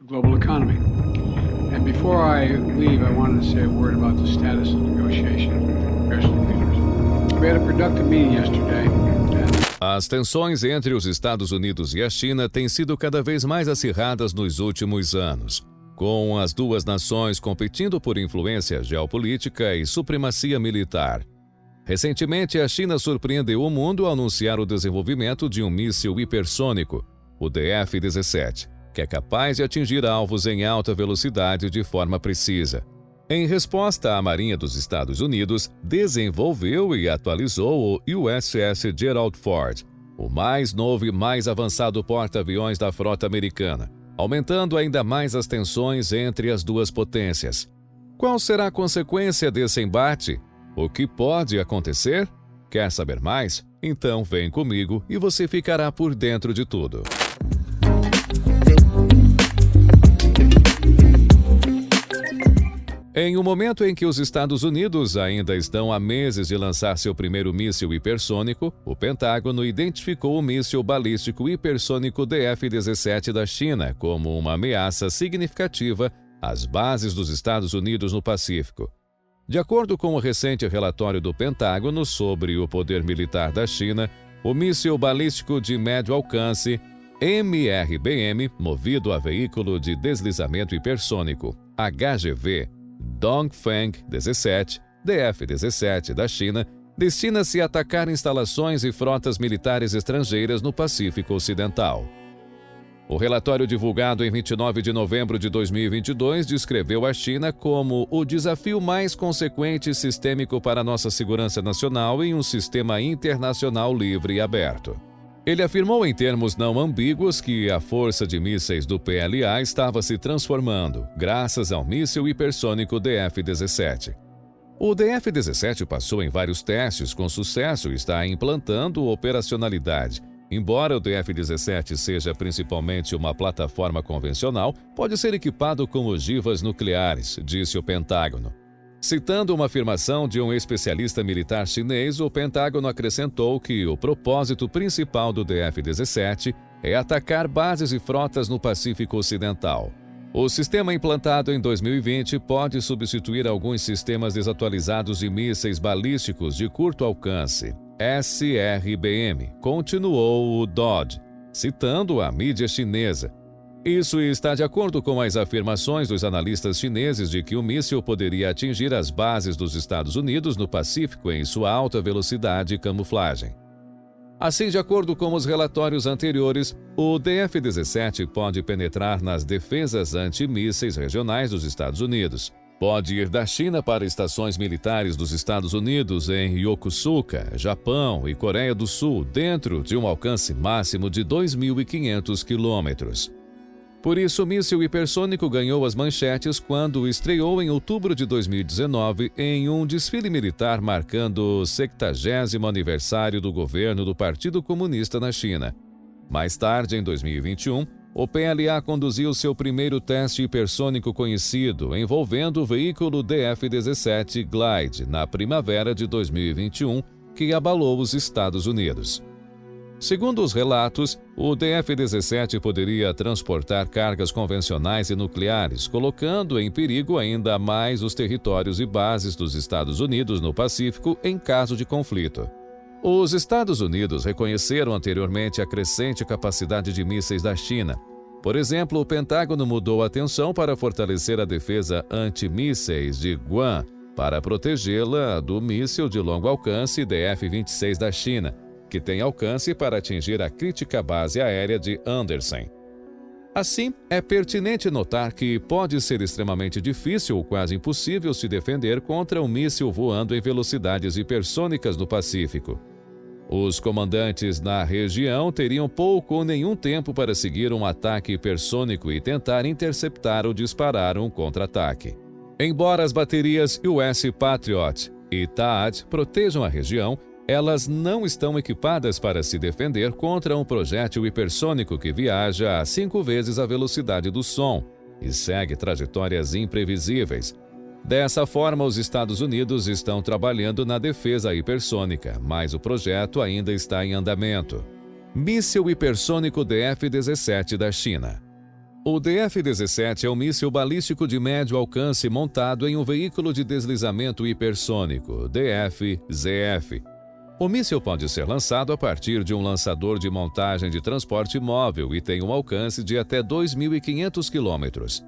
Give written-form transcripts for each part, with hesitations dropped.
global economy. And before I leave, I wanted to say a word about the status of negotiation with congressional leaders. We had a productive meeting yesterday. As tensões entre os Estados Unidos e a China têm sido cada vez mais acirradas nos últimos anos, com as duas nações competindo por influência geopolítica e supremacia militar. Recentemente, a China surpreendeu o mundo ao anunciar o desenvolvimento de um míssil hipersônico, o DF-17, que é capaz de atingir alvos em alta velocidade de forma precisa. Em resposta, a Marinha dos Estados Unidos desenvolveu e atualizou o USS Gerald Ford, o mais novo e mais avançado porta-aviões da frota americana, aumentando ainda mais as tensões entre as duas potências. Qual será a consequência desse embate? O que pode acontecer? Quer saber mais? Então vem comigo e você ficará por dentro de tudo. Em um momento em que os Estados Unidos ainda estão há meses de lançar seu primeiro míssil hipersônico, o Pentágono identificou o míssil balístico hipersônico DF-17 da China como uma ameaça significativa às bases dos Estados Unidos no Pacífico. De acordo com o recente relatório do Pentágono sobre o poder militar da China, o míssil balístico de médio alcance, MRBM, movido a veículo de deslizamento hipersônico, HGV, Dongfeng 17, DF-17 da China, destina-se a atacar instalações e frotas militares estrangeiras no Pacífico Ocidental. O relatório divulgado em 29 de novembro de 2022 descreveu a China como o desafio mais consequente e sistêmico para nossa segurança nacional em um sistema internacional livre e aberto. Ele afirmou em termos não ambíguos que a força de mísseis do PLA estava se transformando, graças ao míssil hipersônico DF-17. O DF-17 passou em vários testes com sucesso e está implantando operacionalidade. Embora o DF-17 seja principalmente uma plataforma convencional, pode ser equipado com ogivas nucleares, disse o Pentágono. Citando uma afirmação de um especialista militar chinês, o Pentágono acrescentou que o propósito principal do DF-17 é atacar bases e frotas no Pacífico Ocidental. O sistema implantado em 2020 pode substituir alguns sistemas desatualizados de mísseis balísticos de curto alcance, SRBM, continuou o Dodge, citando a mídia chinesa. Isso está de acordo com as afirmações dos analistas chineses de que o míssil poderia atingir as bases dos Estados Unidos no Pacífico em sua alta velocidade e camuflagem. Assim, de acordo com os relatórios anteriores, o DF-17 pode penetrar nas defesas antimísseis regionais dos Estados Unidos. Pode ir da China para estações militares dos Estados Unidos em Yokosuka, Japão e Coreia do Sul, dentro de um alcance máximo de 2.500 quilômetros. Por isso, o míssil hipersônico ganhou as manchetes quando estreou em outubro de 2019 em um desfile militar marcando o 70º aniversário do governo do Partido Comunista na China. Mais tarde, em 2021, o PLA conduziu seu primeiro teste hipersônico conhecido, envolvendo o veículo DF-17 Glide, na primavera de 2021, que abalou os Estados Unidos. Segundo os relatos, o DF-17 poderia transportar cargas convencionais e nucleares, colocando em perigo ainda mais os territórios e bases dos Estados Unidos no Pacífico em caso de conflito. Os Estados Unidos reconheceram anteriormente a crescente capacidade de mísseis da China. Por exemplo, o Pentágono mudou a atenção para fortalecer a defesa antimísseis de Guam para protegê-la do míssil de longo alcance DF-26 da China, que tem alcance para atingir a crítica base aérea de Andersen. Assim, é pertinente notar que pode ser extremamente difícil ou quase impossível se defender contra um míssil voando em velocidades hipersônicas no Pacífico. Os comandantes na região teriam pouco ou nenhum tempo para seguir um ataque hipersônico e tentar interceptar ou disparar um contra-ataque. Embora as baterias US Patriot e THAAD protejam a região, elas não estão equipadas para se defender contra um projétil hipersônico que viaja a 5 vezes a velocidade do som e segue trajetórias imprevisíveis. Dessa forma, os Estados Unidos estão trabalhando na defesa hipersônica, mas o projeto ainda está em andamento. Míssil hipersônico DF-17 da China. O DF-17 é um míssil balístico de médio alcance montado em um veículo de deslizamento hipersônico, DF-ZF. O míssil pode ser lançado a partir de um lançador de montagem de transporte móvel e tem um alcance de até 2.500 km.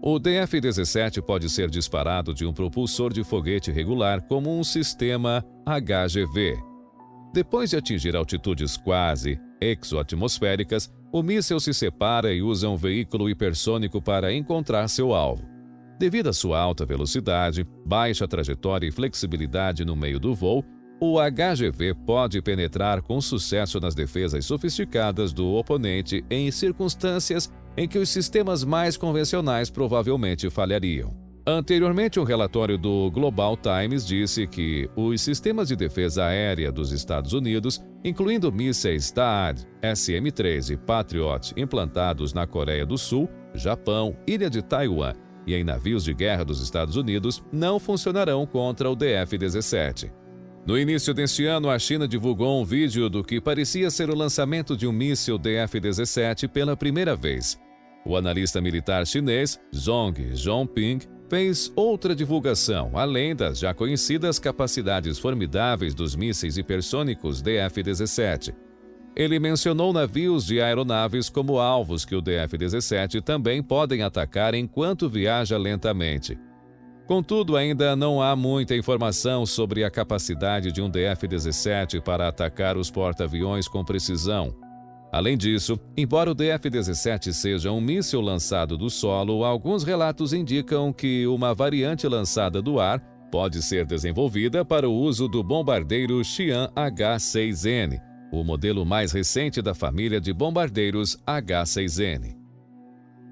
O DF-17 pode ser disparado de um propulsor de foguete regular como um sistema HGV. Depois de atingir altitudes quase exoatmosféricas, o míssil se separa e usa um veículo hipersônico para encontrar seu alvo. Devido à sua alta velocidade, baixa trajetória e flexibilidade no meio do voo, o HGV pode penetrar com sucesso nas defesas sofisticadas do oponente em circunstâncias em que os sistemas mais convencionais provavelmente falhariam. Anteriormente, um relatório do Global Times disse que os sistemas de defesa aérea dos Estados Unidos, incluindo mísseis THAAD, SM-3 e Patriot implantados na Coreia do Sul, Japão, Ilha de Taiwan e em navios de guerra dos Estados Unidos, não funcionarão contra o DF-17. No início deste ano, a China divulgou um vídeo do que parecia ser o lançamento de um míssil DF-17 pela primeira vez. O analista militar chinês Zhong Zhongping fez outra divulgação, além das já conhecidas capacidades formidáveis dos mísseis hipersônicos DF-17. Ele mencionou navios de aeronaves como alvos que o DF-17 também podem atacar enquanto viaja lentamente. Contudo, ainda não há muita informação sobre a capacidade de um DF-17 para atacar os porta-aviões com precisão. Além disso, embora o DF-17 seja um míssil lançado do solo, alguns relatos indicam que uma variante lançada do ar pode ser desenvolvida para o uso do bombardeiro Xi'an H-6N, o modelo mais recente da família de bombardeiros H-6N.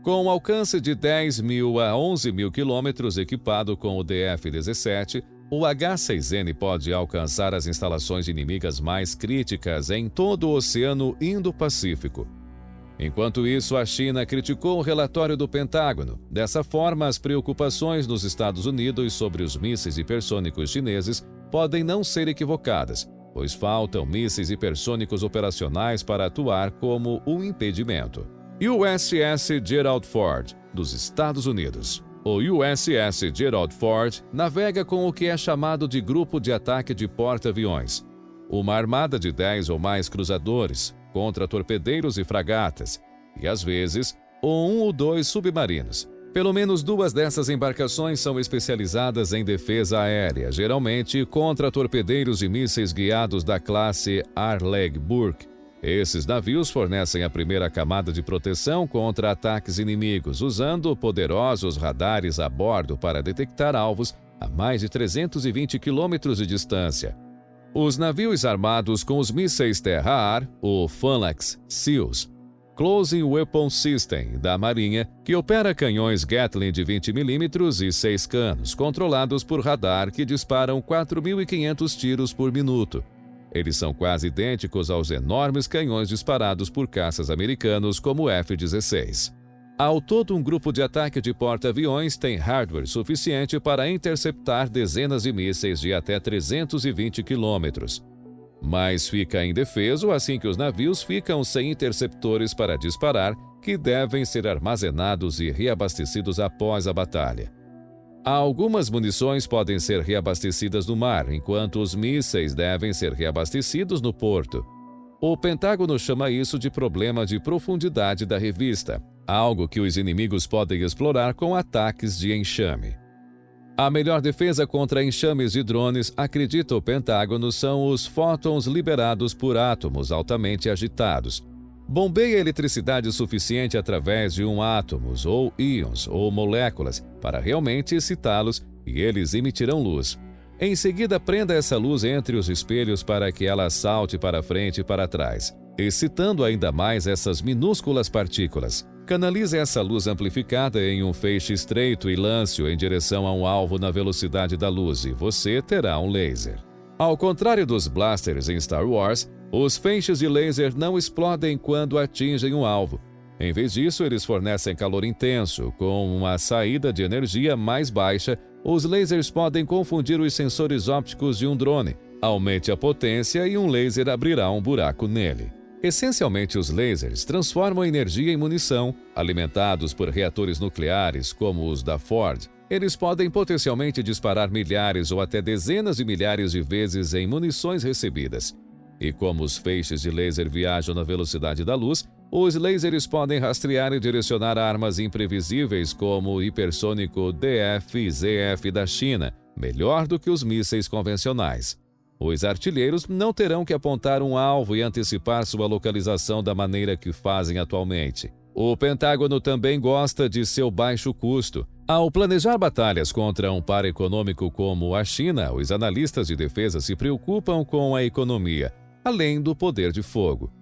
Com um alcance de 10.000 a 11.000 km equipado com o DF-17, o H-6N pode alcançar as instalações inimigas mais críticas em todo o Oceano Indo-Pacífico. Enquanto isso, a China criticou o relatório do Pentágono. Dessa forma, as preocupações dos Estados Unidos sobre os mísseis hipersônicos chineses podem não ser equivocadas, pois faltam mísseis hipersônicos operacionais para atuar como um impedimento. USS Gerald Ford, dos Estados Unidos. O USS Gerald Ford navega com o que é chamado de Grupo de Ataque de Porta-Aviões, uma armada de 10 ou mais cruzadores, contra-torpedeiros e fragatas, e às vezes, um ou dois submarinos. Pelo menos 2 dessas embarcações são especializadas em defesa aérea, geralmente contra-torpedeiros e mísseis guiados da classe Arleigh Burke. Esses navios fornecem a primeira camada de proteção contra ataques inimigos, usando poderosos radares a bordo para detectar alvos a mais de 320 km de distância. Os navios armados com os mísseis terra-ar, o Phalanx Seals Close Weapon System da Marinha, que opera canhões Gatling de 20 mm e 6 canos, controlados por radar que disparam 4.500 tiros por minuto. Eles são quase idênticos aos enormes canhões disparados por caças americanos como o F-16. Ao todo, um grupo de ataque de porta-aviões tem hardware suficiente para interceptar dezenas de mísseis de até 320 km. Mas fica indefeso assim que os navios ficam sem interceptores para disparar, que devem ser armazenados e reabastecidos após a batalha. Algumas munições podem ser reabastecidas no mar, enquanto os mísseis devem ser reabastecidos no porto. O Pentágono chama isso de problema de profundidade da revista, algo que os inimigos podem explorar com ataques de enxame. A melhor defesa contra enxames de drones, acredita o Pentágono, são os fótons liberados por átomos altamente agitados. Bombeia eletricidade suficiente através de átomos, ou íons, ou moléculas, para realmente excitá-los, e eles emitirão luz. Em seguida, prenda essa luz entre os espelhos para que ela salte para frente e para trás, excitando ainda mais essas minúsculas partículas. Canalize essa luz amplificada em um feixe estreito e lance-o em direção a um alvo na velocidade da luz, e você terá um laser. Ao contrário dos blasters em Star Wars, os feixes de laser não explodem quando atingem um alvo. Em vez disso, eles fornecem calor intenso. Com uma saída de energia mais baixa, os lasers podem confundir os sensores ópticos de um drone. Aumente a potência e um laser abrirá um buraco nele. Essencialmente, os lasers transformam energia em munição. Alimentados por reatores nucleares, como os da Ford, eles podem potencialmente disparar milhares ou até dezenas de milhares de vezes em munições recebidas. E como os feixes de laser viajam na velocidade da luz, os lasers podem rastrear e direcionar armas imprevisíveis como o hipersônico DF-ZF da China, melhor do que os mísseis convencionais. Os artilheiros não terão que apontar um alvo e antecipar sua localização da maneira que fazem atualmente. O Pentágono também gosta de seu baixo custo. Ao planejar batalhas contra um par econômico como a China, os analistas de defesa se preocupam com a economia, além do poder de fogo.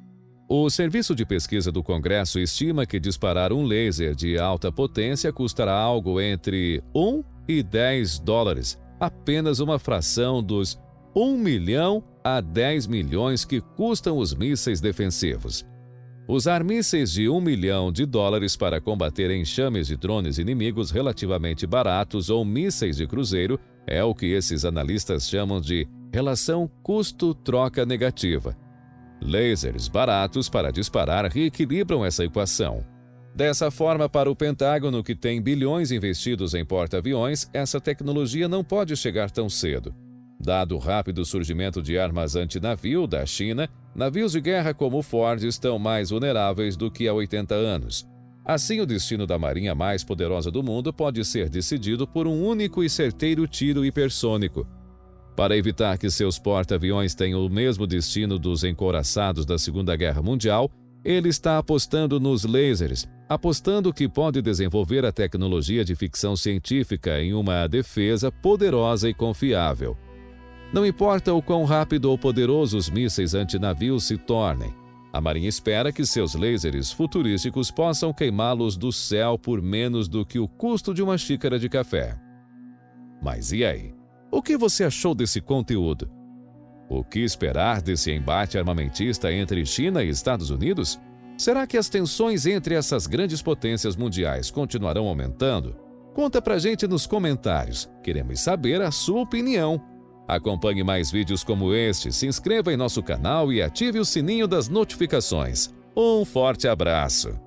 O Serviço de Pesquisa do Congresso estima que disparar um laser de alta potência custará algo entre $1 e $10, apenas uma fração dos 1 milhão a 10 milhões que custam os mísseis defensivos. Usar mísseis de $1 milhão para combater enxames de drones inimigos relativamente baratos ou mísseis de cruzeiro é o que esses analistas chamam de relação custo-troca negativa. Lasers baratos para disparar reequilibram essa equação. Dessa forma, para o Pentágono, que tem bilhões investidos em porta-aviões, essa tecnologia não pode chegar tão cedo. Dado o rápido surgimento de armas antinavio da China, navios de guerra como o Ford estão mais vulneráveis do que há 80 anos. Assim, o destino da marinha mais poderosa do mundo pode ser decidido por um único e certeiro tiro hipersônico. Para evitar que seus porta-aviões tenham o mesmo destino dos encouraçados da Segunda Guerra Mundial, ele está apostando nos lasers, apostando que pode desenvolver a tecnologia de ficção científica em uma defesa poderosa e confiável. Não importa o quão rápido ou poderoso os mísseis antinavios se tornem, a Marinha espera que seus lasers futurísticos possam queimá-los do céu por menos do que o custo de uma xícara de café. Mas e aí? O que você achou desse conteúdo? O que esperar desse embate armamentista entre China e Estados Unidos? Será que as tensões entre essas grandes potências mundiais continuarão aumentando? Conta pra gente nos comentários. Queremos saber a sua opinião. Acompanhe mais vídeos como este, se inscreva em nosso canal e ative o sininho das notificações. Um forte abraço!